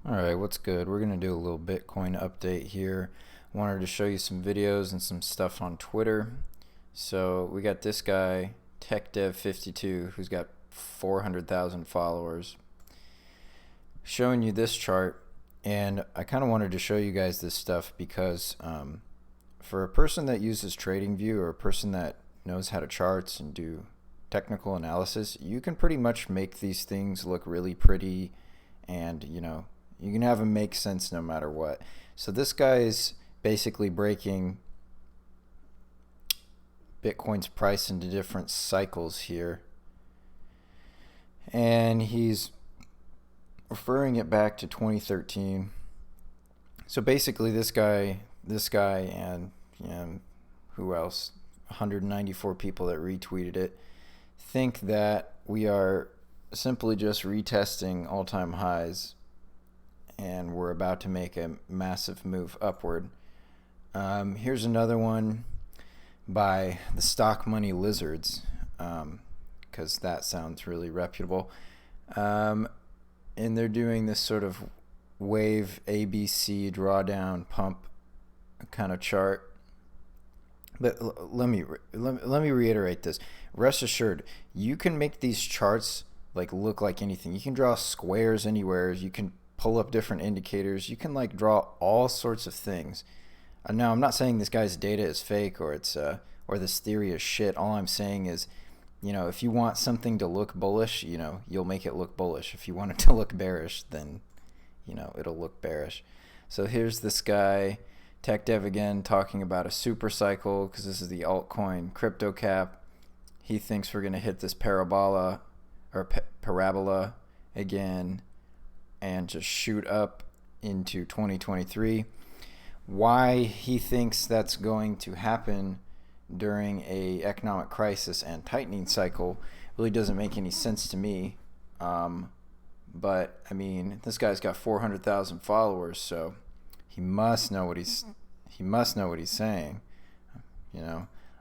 Alright, what's good? We're going to do a little Bitcoin update here. Wanted to show you some videos and some stuff on Twitter. So we got this guy, TechDev52, who's got 400,000 followers, showing you this chart. And I kind of wanted to show you guys this stuff because for a person that uses TradingView or a person that knows how to charts and do technical analysis, you can pretty much make these things look really pretty, and you can have them make sense no matter what. So this guy is basically breaking Bitcoin's price into different cycles here, and he's referring it back to 2013. So basically this guy and who else, 194 people that retweeted it, think that we are simply just retesting all-time highs and we're about to make a massive move upward. Here's another one by the Stock Money Lizards, because that sounds really reputable. And they're doing this sort of wave ABC drawdown pump kind of chart. But let me reiterate this. Rest assured, you can make these charts look like anything. You can draw squares anywhere. You can pull up different indicators. You can draw all sorts of things. Now, I'm not saying this guy's data is fake or it's or this theory is shit. All I'm saying is, if you want something to look bullish, you'll make it look bullish. If you want it to look bearish, then it'll look bearish. So here's this guy, TechDev again, talking about a super cycle because this is the altcoin crypto cap. He thinks we're going to hit this parabola again and just shoot up into 2023. Why he thinks that's going to happen during a economic crisis and tightening cycle really doesn't make any sense to me. But I mean, this guy's got 400,000 followers, so he must know what he's saying.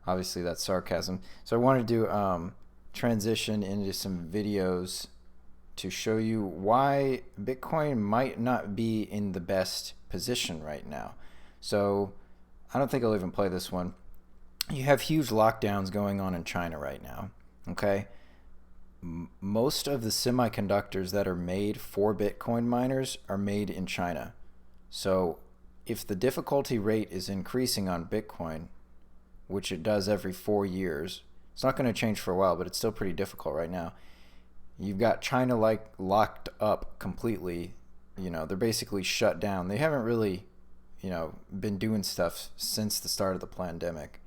Obviously that's sarcasm. So I wanted to transition into some videos to show you why Bitcoin might not be in the best position right now. So I don't think I'll even play this one. You have huge lockdowns going on in China right now, okay? Most of the semiconductors that are made for Bitcoin miners are made in China. So if the difficulty rate is increasing on Bitcoin, which it does every 4 years, it's not going to change for a while, but it's still pretty difficult right now. You've got China locked up completely. They're basically shut down. They haven't really, been doing stuff since the start of the pandemic.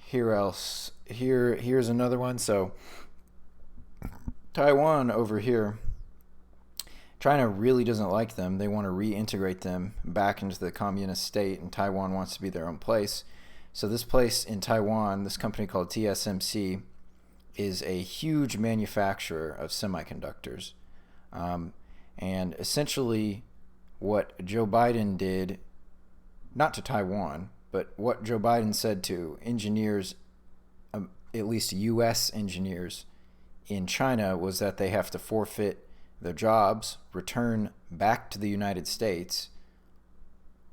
Here's another one. So Taiwan over here, China really doesn't like them. They want to reintegrate them back into the communist state, and Taiwan wants to be their own place. So this place in Taiwan, this company called TSMC, is a huge manufacturer of semiconductors. And essentially what Joe Biden did, not to Taiwan, but what Joe Biden said to engineers, at least U.S. engineers in China, was that they have to forfeit their jobs, return back to the United States,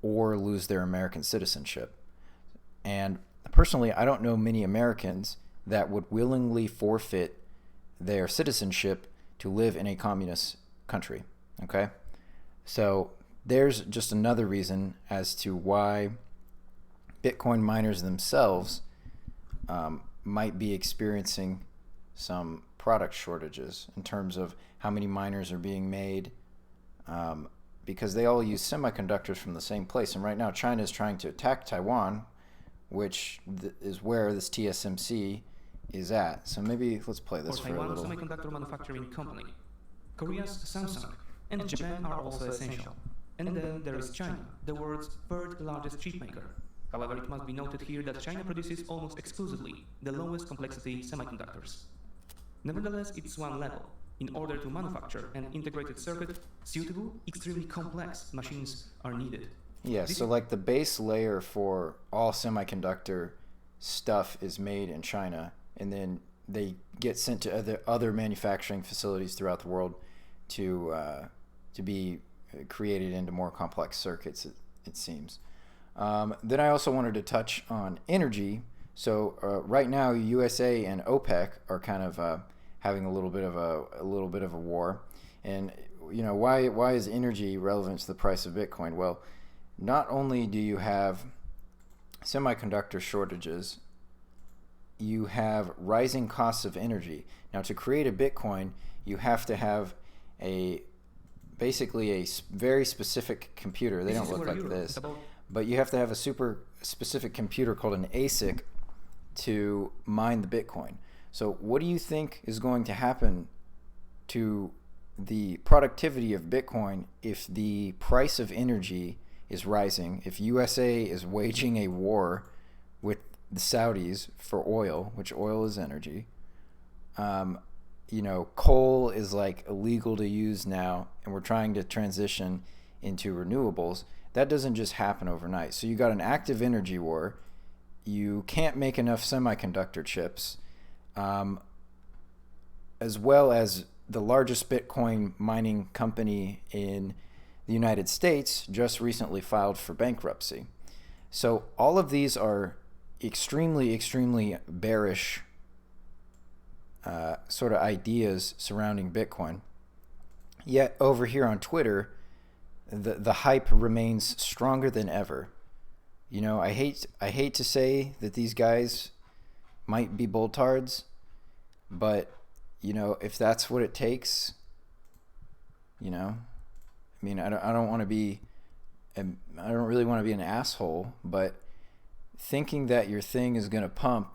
or lose their American citizenship. And personally, I don't know many Americans that would willingly forfeit their citizenship to live in a communist country, okay? So there's just another reason as to why Bitcoin miners themselves might be experiencing some product shortages in terms of how many miners are being made, because they all use semiconductors from the same place. And right now China is trying to attack Taiwan, which is where this TSMC is at. So maybe let's play this for a little. For Taiwan semiconductor manufacturing company, Korea's Samsung and Japan are also essential. And then there is China, the world's third largest chip maker. However, it must be noted here that China produces almost exclusively the lowest complexity semiconductors. Nevertheless, it's one level. In order to manufacture an integrated circuit, suitable, extremely complex machines are needed. Yeah, so the base layer for all semiconductor stuff is made in China, and then they get sent to other manufacturing facilities throughout the world to to be created into more complex circuits, it seems. Then I also wanted to touch on energy. So right now, USA and OPEC are kind of having a little bit of a war. And why is energy relevant to the price of Bitcoin? Well, not only do you have semiconductor shortages, you have rising costs of energy. Now, to create a Bitcoin, you have to have basically a very specific computer. They don't look like this, but you have to have a super specific computer called an ASIC to mine the Bitcoin. So what do you think is going to happen to the productivity of Bitcoin if the price of energy is rising, if USA is waging a war with the Saudis for oil, which oil is energy? Coal is like illegal to use now, and we're trying to transition into renewables. That doesn't just happen overnight. So you got an active energy war. You can't make enough semiconductor chips, as well as the largest Bitcoin mining company in the United States just recently filed for bankruptcy. So all of these are extremely, extremely bearish sort of ideas surrounding Bitcoin. Yet over here on Twitter, the hype remains stronger than ever. I hate to say that these guys might be boltards, but if that's what it takes, I don't want to be, I don't really want to be an asshole, but thinking that your thing is going to pump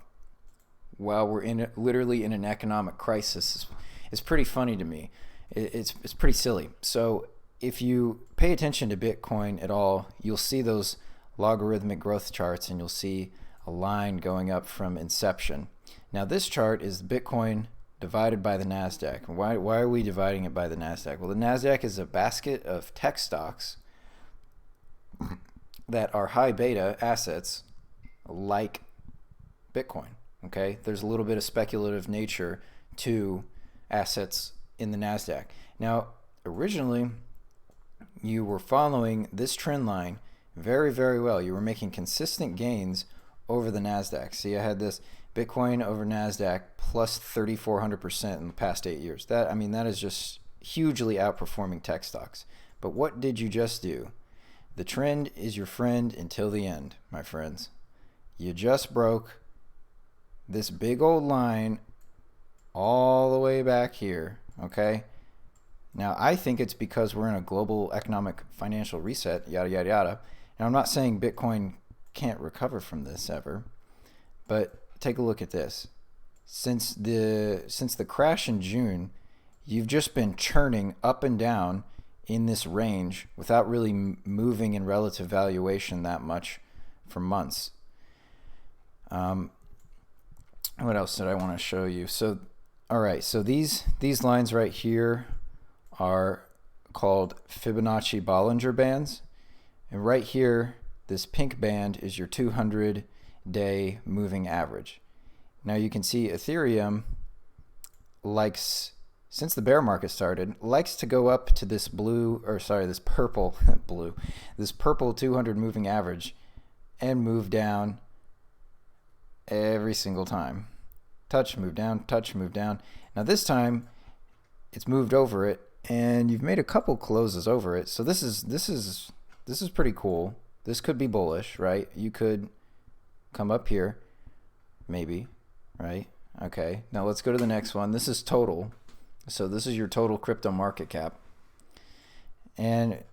while we're literally in an economic crisis is pretty funny to me. It's pretty silly. So if you pay attention to Bitcoin at all, you'll see those logarithmic growth charts, and you'll see a line going up from inception. Now this chart is Bitcoin divided by the NASDAQ. Why are we dividing it by the NASDAQ? Well, the NASDAQ is a basket of tech stocks that are high beta assets like Bitcoin. Okay, there's a little bit of speculative nature to assets in the NASDAQ. Now, originally, you were following this trend line very, very well. You were making consistent gains over the NASDAQ. See, I had this Bitcoin over NASDAQ plus 3,400% in the past 8 years. That is just hugely outperforming tech stocks. But what did you just do? The trend is your friend until the end, my friends. You just broke this big old line all the way back here, okay? Now, I think it's because we're in a global economic financial reset, yada, yada, yada. Now, I'm not saying Bitcoin can't recover from this ever, but take a look at this. Since the crash in June, you've just been churning up and down in this range without really moving in relative valuation that much for months. What else did I want to show you? So, all right, so these lines right here are called Fibonacci Bollinger Bands. And right here, this pink band is your 200-day moving average. Now you can see Ethereum since the bear market started, likes to go up to this purple 200 moving average and move down every single time. Touch, move down, touch, move down. Now this time it's moved over it, and you've made a couple closes over it. So this is pretty cool. This could be bullish, right? You could come up here, maybe, right? Okay, now let's go to the next one. This is total. So this is your total crypto market cap. And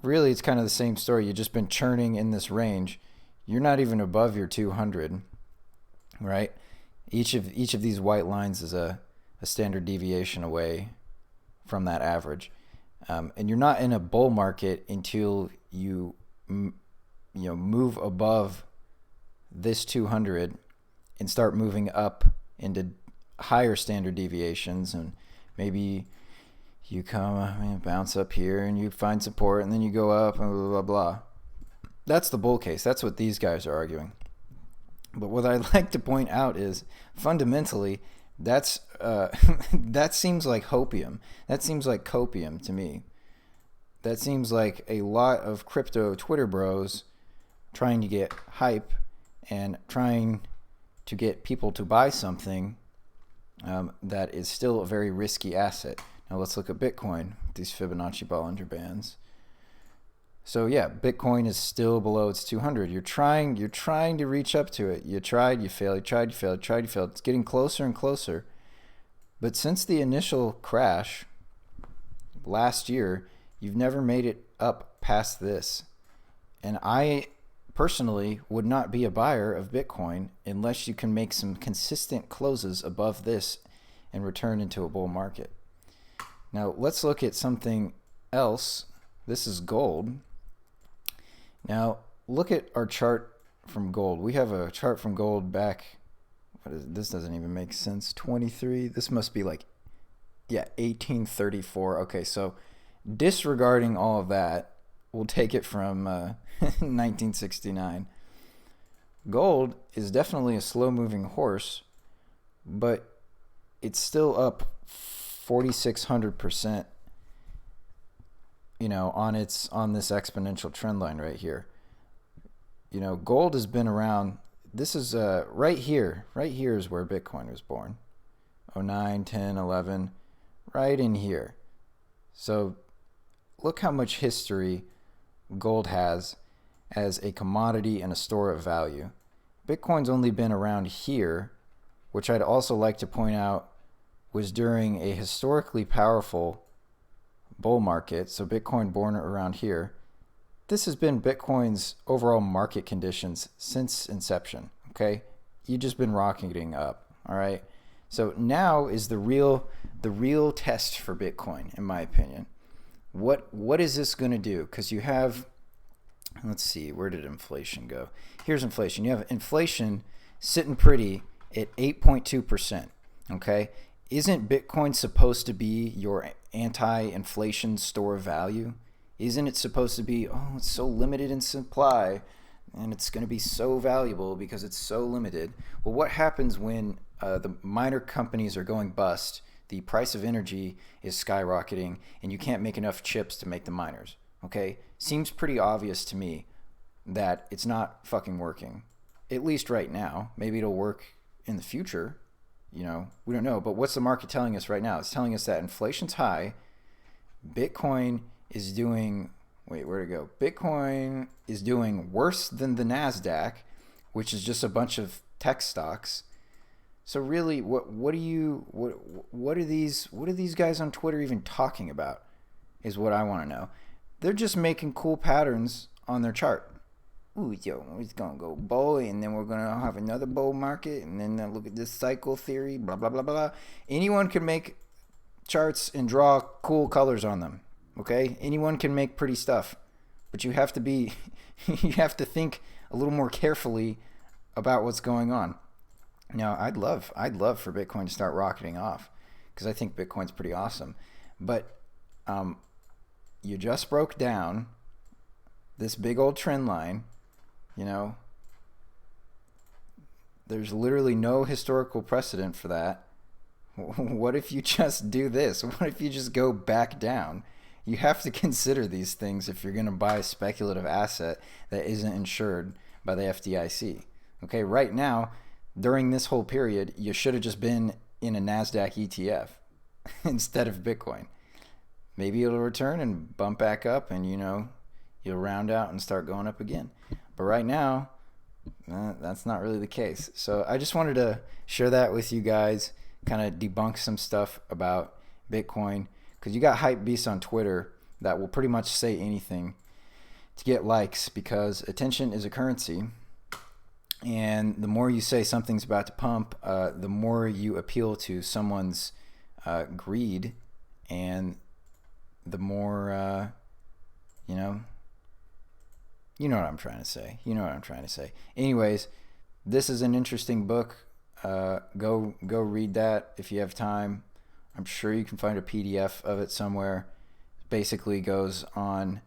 really it's kind of the same story. You've just been churning in this range. You're not even above your 200, right? Each of these white lines is a standard deviation away from that average. And you're not in a bull market until you move above this 200 and start moving up into higher standard deviations, and maybe you come bounce up here and you find support, and then you go up and blah, blah, blah. That's the bull case. That's what these guys are arguing. But what I'd like to point out is fundamentally that seems like hopium. That seems like copium to me. that seems like a lot of crypto Twitter bros trying to get hype and trying to get people to buy something that is still a very risky asset. Now let's look at Bitcoin, these Fibonacci Bollinger Bands. So yeah, Bitcoin is still below its 200. You're trying to reach up to it. You tried, you failed, you tried, you failed, you tried, you failed. It's getting closer and closer. But since the initial crash last year, you've never made it up past this. And I personally would not be a buyer of Bitcoin unless you can make some consistent closes above this and return into a bull market. Now let's look at something else. This is gold. Now look at our chart from gold. We have a chart from gold back, this doesn't even make sense, 23, this must be like, yeah, 1834. Okay, so disregarding all of that, we'll take it from 1969. Gold is definitely a slow-moving horse, but it's still up 4,600%, you know, on this exponential trend line right here. You know, gold has been around. This is right here. Right here is where Bitcoin was born. 09, 10, 11, right in here. So look how much history gold has as a commodity and a store of value. Bitcoin's only been around here, which I'd also like to point out was during a historically powerful bull market. So Bitcoin born around here. This has been Bitcoin's overall market conditions since inception. Okay, you've just been rocketing up. All right, so now is the real test for Bitcoin, in my opinion. What is this going to do? Because you have, let's see, where did inflation go? Here's inflation. You have inflation sitting pretty at 8.2%. Okay, isn't Bitcoin supposed to be your anti-inflation store of value? Isn't it supposed to be, oh, it's so limited in supply and it's going to be so valuable because it's so limited? Well, what happens when the miner companies are going bust, the price of energy is skyrocketing, and you can't make enough chips to make the miners? Okay, seems pretty obvious to me that it's not fucking working, at least right now. Maybe it'll work in the future. You know, we don't know. But what's the market telling us right now? It's telling us that inflation's high. Bitcoin is doing, wait, where'd it go? Bitcoin is doing worse than the NASDAQ, which is just a bunch of tech stocks. So really, what are these guys on Twitter even talking about is what I want to know. They're just making cool patterns on their chart. Ooh, yo, it's going to go bull, and then we're going to have another bull market, and then look at this cycle theory, blah, blah, blah, blah. Anyone can make charts and draw cool colors on them, okay? Anyone can make pretty stuff, but you have to be, you have to think a little more carefully about what's going on. Now, I'd love for Bitcoin to start rocketing off, because I think Bitcoin's pretty awesome. But you just broke down this big old trend line. You know, there's literally no historical precedent for that. What if you just do this? What if you just go back down? You have to consider these things if you're going to buy a speculative asset that isn't insured by the FDIC. Okay, right now, during this whole period, you should have just been in a NASDAQ ETF instead of Bitcoin. Maybe it'll return and bump back up, and, you know, you'll round out and start going up again. But right now, that's not really the case. So I just wanted to share that with you guys, kind of debunk some stuff about Bitcoin, because you got hype beasts on Twitter that will pretty much say anything to get likes, because attention is a currency. And the more you say something's about to pump, the more you appeal to someone's greed, and the more, you know what I'm trying to say. You know what I'm trying to say. Anyways, this is an interesting book. Go read that if you have time. I'm sure you can find a PDF of it somewhere. It basically goes on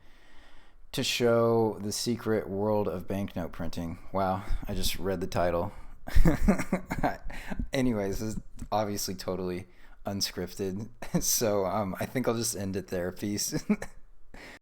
to show the secret world of banknote printing. Wow, I just read the title. Anyways, this is obviously totally unscripted. So I think I'll just end it there. Peace.